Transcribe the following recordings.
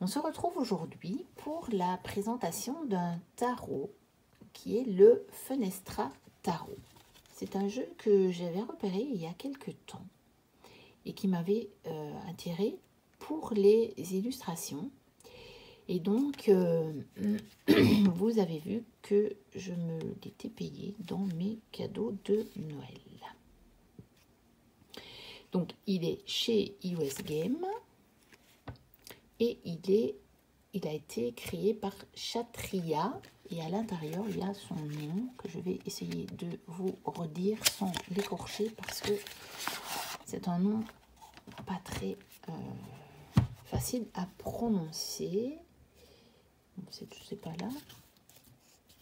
On se retrouve aujourd'hui pour la présentation d'un tarot qui est le Fenestra Tarot. C'est un jeu que j'avais repéré il y a quelques temps et qui m'avait attiré pour les illustrations. Et donc, vous avez vu que je me l'étais payé dans mes cadeaux de Noël. Donc, il est chez US Game et il a été créé par Chatria. Et à l'intérieur, il y a son nom que je vais essayer de vous redire sans l'écorcher parce que c'est un nom pas très facile à prononcer. C'est pas là.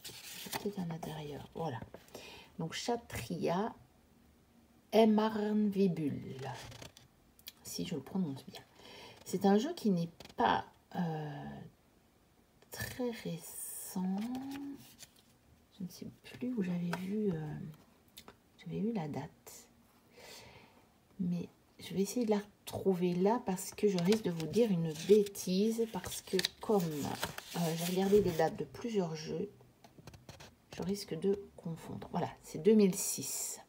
C'est peut-être à l'intérieur. Voilà. Donc Chatria Emarnvibul, si je le prononce bien. C'est un jeu qui n'est pas très récent. Je ne sais plus où j'avais vu la date. Mais je vais essayer de la retrouver là parce que je risque de vous dire une bêtise. Parce que comme j'ai regardé les dates de plusieurs jeux, je risque de confondre. Voilà, c'est 2006.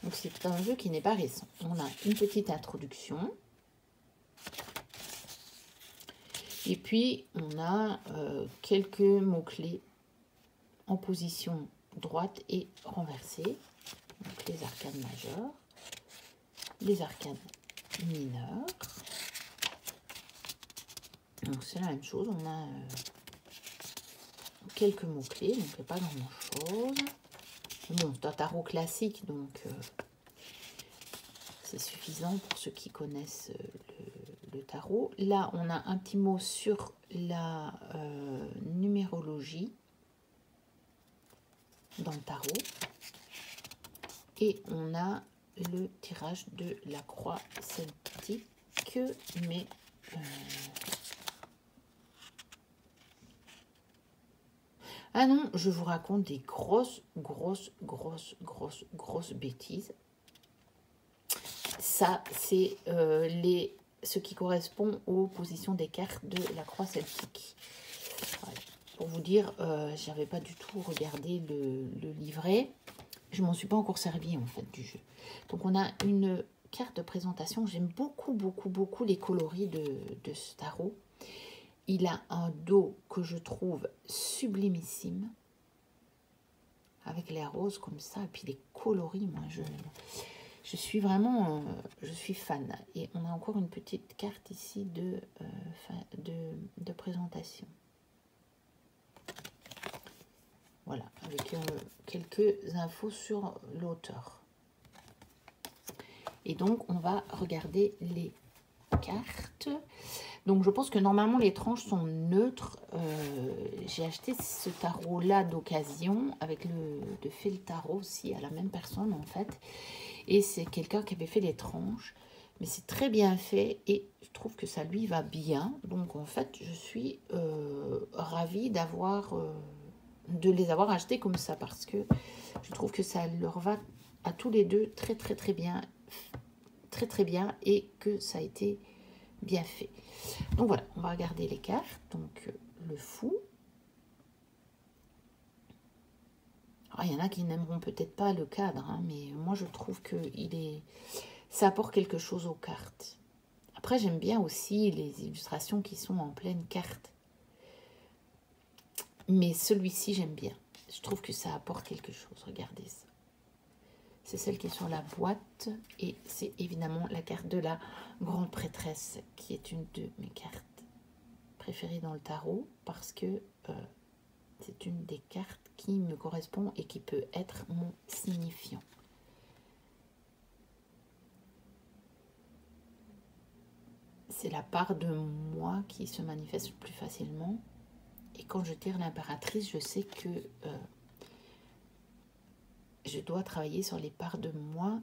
Donc c'est un jeu qui n'est pas récent. On a une petite introduction. Et puis on a quelques mots-clés en position droite et renversée. Donc les arcanes majeures, les arcanes mineures. Donc c'est la même chose, on a quelques mots-clés, donc il n'y a pas grand-chose. Bon, c'est un tarot classique, donc c'est suffisant pour ceux qui connaissent le tarot. Là, on a un petit mot sur la numérologie dans le tarot. Et on a le tirage de la croix celtique, mais ah non, je vous raconte des grosses bêtises. Ça, c'est ce qui correspond aux positions des cartes de la croix celtique. Voilà. Pour vous dire, j'avais pas du tout regardé le livret. Je m'en suis pas encore servi en fait du jeu. Donc on a une carte de présentation. J'aime beaucoup les coloris de ce tarot. Il a un dos que je trouve sublimissime. Avec les roses comme ça. Et puis les coloris, moi je suis vraiment je suis fan. Et on a encore une petite carte ici de présentation. Voilà, avec quelques infos sur l'auteur. Et donc, on va regarder les cartes. Donc, je pense que normalement, les tranches sont neutres. J'ai acheté ce tarot-là d'occasion avec de fait le tarot aussi à la même personne, en fait. Et c'est quelqu'un qui avait fait les tranches. Mais c'est très bien fait et je trouve que ça lui va bien. Donc, en fait, je suis ravie de les avoir achetés comme ça parce que je trouve que ça leur va à tous les deux très bien et que ça a été bien fait. Donc voilà, on va regarder les cartes. Donc le fou. Alors, il y en a qui n'aimeront peut-être pas le cadre, hein, mais moi je trouve que ça apporte quelque chose aux cartes. Après j'aime bien aussi les illustrations qui sont en pleine carte. Mais celui-ci, j'aime bien. Je trouve que ça apporte quelque chose. Regardez ça. C'est celle qui est sur la boîte. Et c'est évidemment la carte de la grande prêtresse, qui est une de mes cartes préférées dans le tarot. Parce que c'est une des cartes qui me correspond et qui peut être mon signifiant. C'est la part de moi qui se manifeste le plus facilement. Et quand je tire l'impératrice, je sais que je dois travailler sur les parts de moi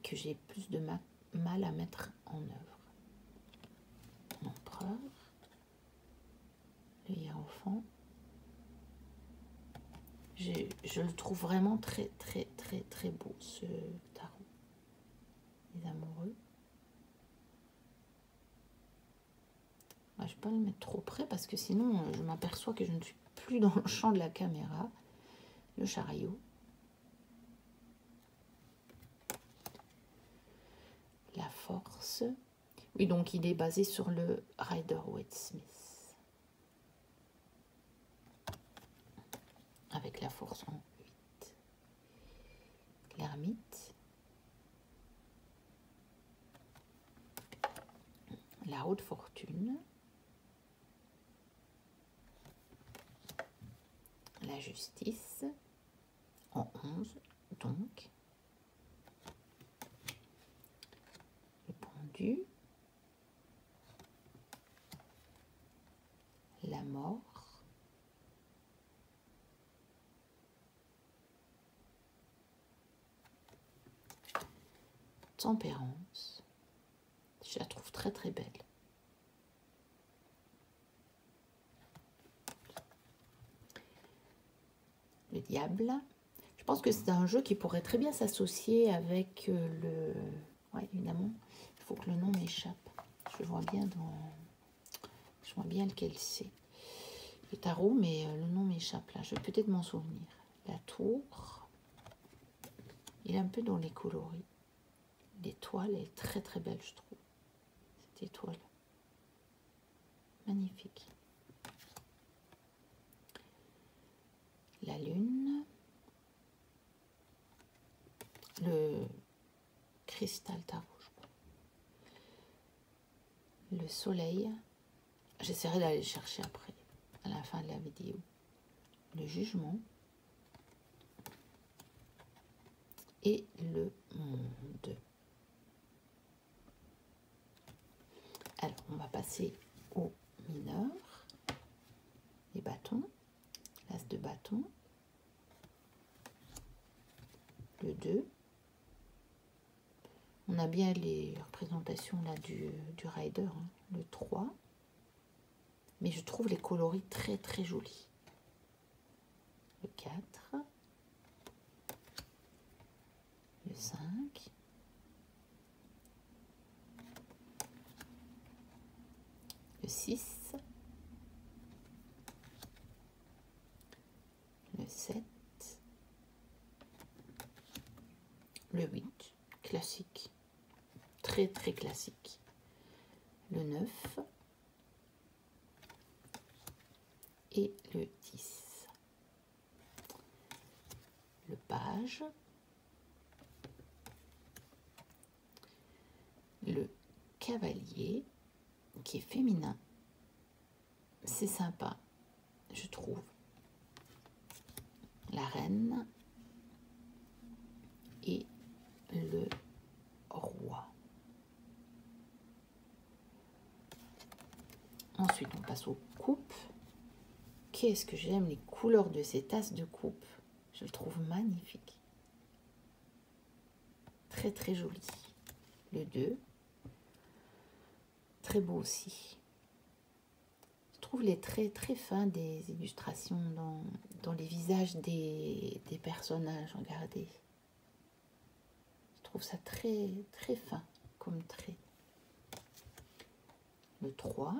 que j'ai plus de mal à mettre en œuvre. L'empereur, le hiérophant. Je le trouve vraiment très beau, ce tarot. Les amoureux. Ouais, je ne vais pas le mettre trop près parce que sinon je m'aperçois que je ne suis plus dans le champ de la caméra. Le chariot. La force. Oui, donc il est basé sur le Rider-Waite-Smith. Avec la force en 8. L'ermite. La haute fortune. La justice. En 11, donc. Le pendu. La mort. Tempérance. Je la trouve très très belle. Le diable. Je pense que c'est un jeu qui pourrait très bien s'associer avec le... Ouais, évidemment, il faut que le nom m'échappe. Je vois bien lequel c'est. Le tarot, mais le nom m'échappe là. Je vais peut-être m'en souvenir. La tour. Il est un peu dans les coloris. L'étoile est très très belle, je trouve. Cette étoile. Magnifique. La lune. Le cristal tarot, je crois. Le soleil. J'essaierai d'aller le chercher après, à la fin de la vidéo. Le jugement. Et le monde. Alors, on va passer au mineur. Les bâtons. L'as de bâton. Le 2. On a bien les représentations là du rider, hein. Le 3. Mais je trouve les coloris très très jolis. Le 4. Le 5. Le 6. Le 7. Le 8. Classique. Très très classique. Le 9. Et le 10. Le page. Le cavalier qui est féminin. C'est sympa, je trouve. La reine et le roi. Ensuite, on passe aux coupes. Qu'est-ce que j'aime les couleurs de ces tasses de coupe. Je le trouve magnifique. Très très joli. Le 2. Très beau aussi. Je trouve les traits très fins des illustrations dans les visages des personnages. Regardez. Je trouve ça très très fin comme trait. Le 3.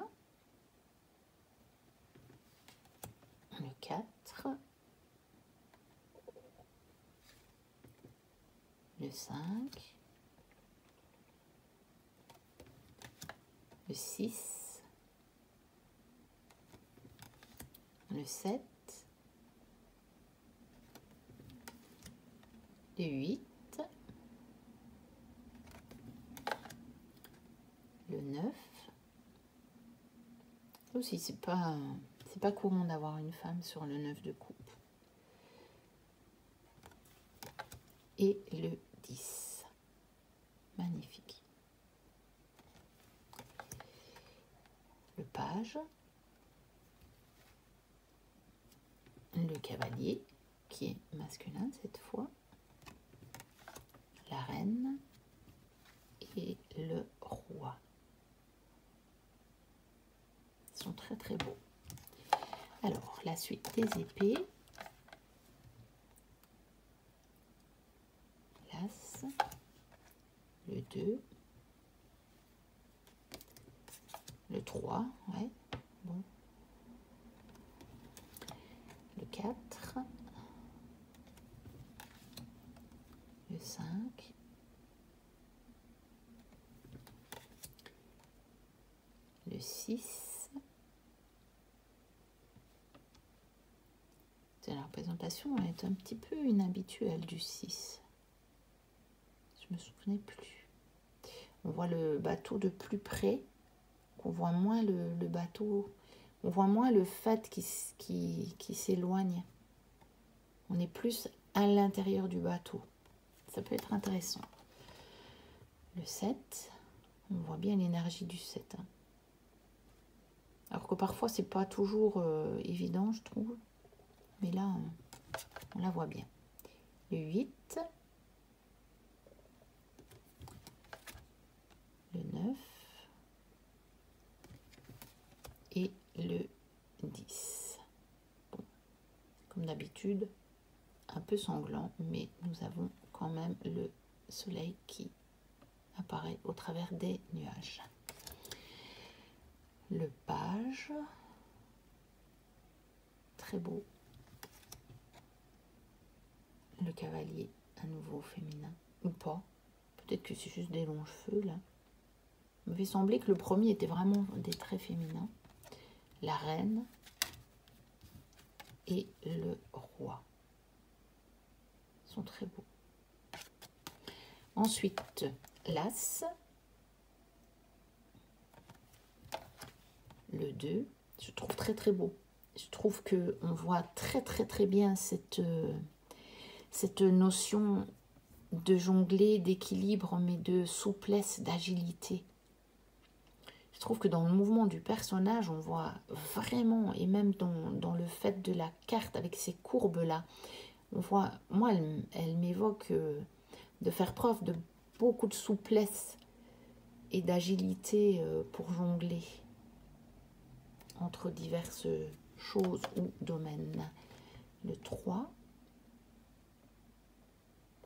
Le 4. Le 5. Le 6. Le 7. Le 8. Le 9. Aussi, c'est pas courant d'avoir une femme sur le 9 de coupe. Et le 10. Magnifique. Le page. Le cavalier, qui est masculin cette fois. La reine. Et le roi. Ils sont très très beaux. Alors, la suite des épées. L'as. Le 2. Le 3, ouais. 6. La représentation est un petit peu inhabituelle du 6. Je me souvenais plus. On voit le bateau de plus près. On voit moins le bateau. On voit moins le fait qui s'éloigne. On est plus à l'intérieur du bateau. Ça peut être intéressant. Le 7, on voit bien l'énergie du 7. Hein. Alors que parfois, c'est pas toujours évident, je trouve. Mais là, on la voit bien. Le 8. Le 9. Et le 10. Bon, comme d'habitude, un peu sanglant, mais nous avons quand même le soleil qui apparaît au travers des nuages. Le page, très beau. Le cavalier, à nouveau féminin, ou pas. Peut-être que c'est juste des longs cheveux, là. Il me fait sembler que le premier était vraiment des traits féminins. La reine et le roi sont très beaux. Ensuite, l'as, le 2, je trouve très très beau. Je trouve que on voit très bien cette notion de jongler, d'équilibre, mais de souplesse, d'agilité. Je trouve que dans le mouvement du personnage, on voit vraiment, et même dans le fait de la carte avec ces courbes-là, on voit, moi, elle m'évoque de faire preuve de beaucoup de souplesse et d'agilité pour jongler entre diverses choses ou domaines. Le 3,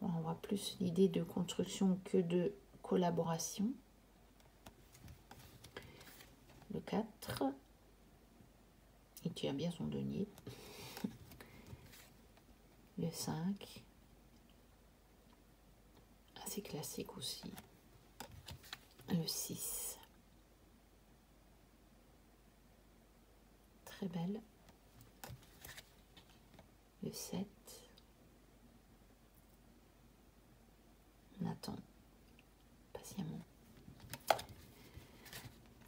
on voit plus l'idée de construction que de collaboration. Le 4, il tient bien son denier. Le 5, assez classique aussi. Le 6, très belle. Le 7, on attend patiemment.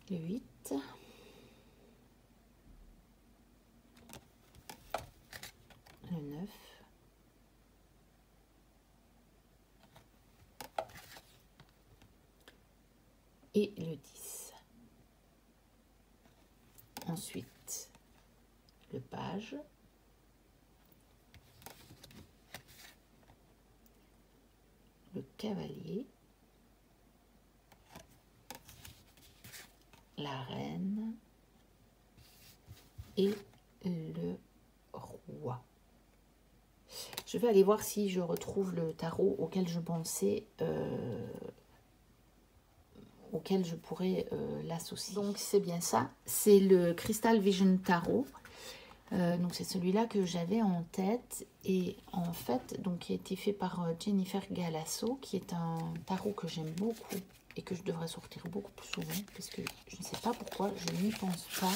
Le 8, le 9, et le 10. Ensuite, le page, le cavalier, la reine et le roi. Je vais aller voir si je retrouve le tarot auquel je pensais, auquel je pourrais l'associer. Donc c'est bien ça, c'est le Crystal Vision Tarot. Donc c'est celui-là que j'avais en tête et en fait donc qui a été fait par Jennifer Galasso, qui est un tarot que j'aime beaucoup et que je devrais sortir beaucoup plus souvent parce que je ne sais pas pourquoi je n'y pense pas,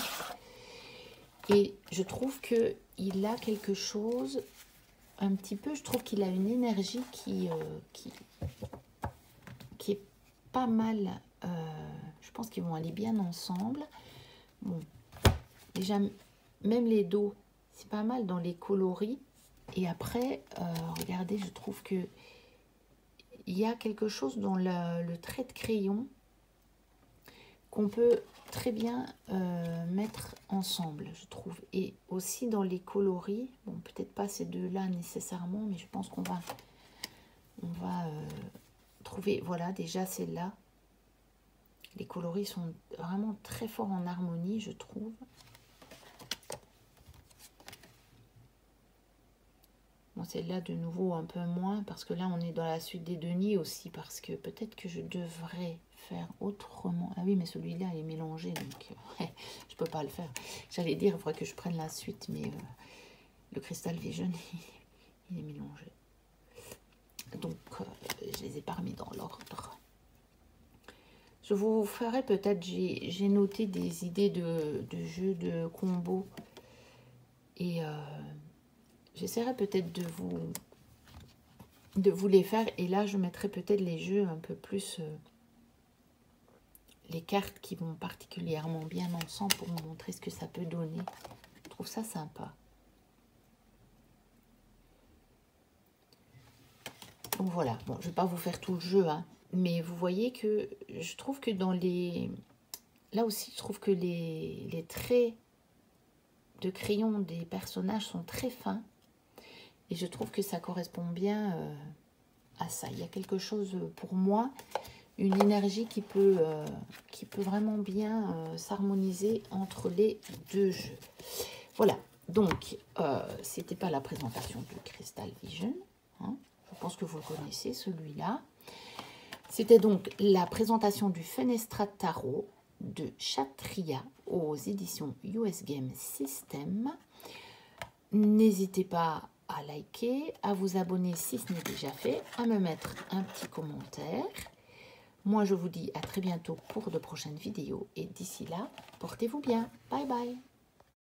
et je trouve que il a quelque chose un petit peu, je trouve qu'il a une énergie qui est pas mal, je pense qu'ils vont aller bien ensemble. Bon, déjà même les dos, c'est pas mal dans les coloris. Et après, regardez, je trouve que il y a quelque chose dans le trait de crayon qu'on peut très bien mettre ensemble, je trouve. Et aussi dans les coloris, bon, peut-être pas ces deux-là nécessairement, mais je pense qu'on va, trouver, voilà, déjà celle-là. Les coloris sont vraiment très forts en harmonie, je trouve. Bon, celle-là, de nouveau, un peu moins, parce que là, on est dans la suite des deniers aussi, parce que peut-être que je devrais faire autrement. Ah oui, mais celui-là, il est mélangé, donc je peux pas le faire. J'allais dire, il faudrait que je prenne la suite, mais le Crystal Vision, il est mélangé. Donc, je les ai pas remis dans l'ordre. Je vous ferai peut-être, j'ai noté des idées de jeux de combo. Et j'essaierai peut-être de vous les faire. Et là, je mettrai peut-être les jeux un peu plus... les cartes qui vont particulièrement bien ensemble pour vous montrer ce que ça peut donner. Je trouve ça sympa. Donc voilà, bon, je ne vais pas vous faire tout le jeu, hein, mais vous voyez que je trouve que dans les... Là aussi, je trouve que les traits de crayon des personnages sont très fins. Et je trouve que ça correspond bien à ça. Il y a quelque chose, pour moi, une énergie qui peut vraiment bien s'harmoniser entre les deux jeux. Voilà, donc, c'était pas la présentation de Crystal Vision, hein. Je pense que vous le connaissez, celui-là. C'était donc la présentation du Fenestra Tarot de Chatria aux éditions US Game System. N'hésitez pas à liker, à vous abonner si ce n'est déjà fait, à me mettre un petit commentaire. Moi, je vous dis à très bientôt pour de prochaines vidéos. Et d'ici là, portez-vous bien. Bye bye.